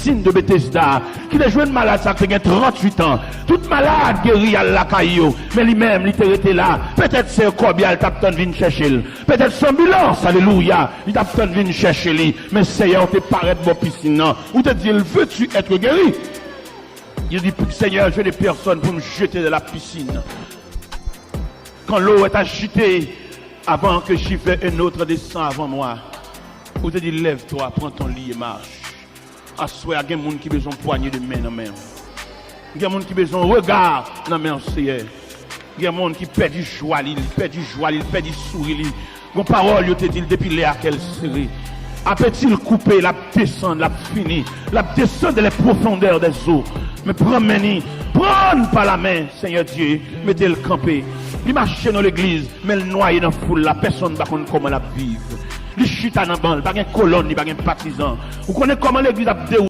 piscine de Bethesda, qui est joué de malade, ça fait 38 ans. Tout malade guéri à la caillou, mais lui-même, il était là. Peut-être c'est un corbial, il t'a venu chercher. Peut-être son ambulance, alléluia, il t'a venu chercher lui. Mais Seigneur, t'es paraît de mon piscine, ou te dit, veux-tu être guéri? Il dit, Seigneur, je n'ai personne pour me jeter de la piscine. Quand l'eau est agitée, avant que j'y fais un autre descend avant moi. Ou te dit, lève-toi, prends ton lit et marche. Assois, il y a des gens qui ont besoin de poignée de main dans main. Il y a des gens qui ont besoin de regard dans main. Il y a des gens qui perdent du joie, ils perdent du joie, ils perdent du sourire. Mon parole, il te dit, depuis là, quelle série. Après-il couper, la descendre, la finir, la descendre dans les profondeurs des eaux. Mais prends par la main, Seigneur Dieu, mettez-le camper. Il marche dans l'église, mais le noyé dans la foule, la personne ne sait pas comment la vivre. Il chute dans la bande, il n'y a pas de colonne, il n'y a pas de partisan. Vous connaissez comment l'église a déroulé.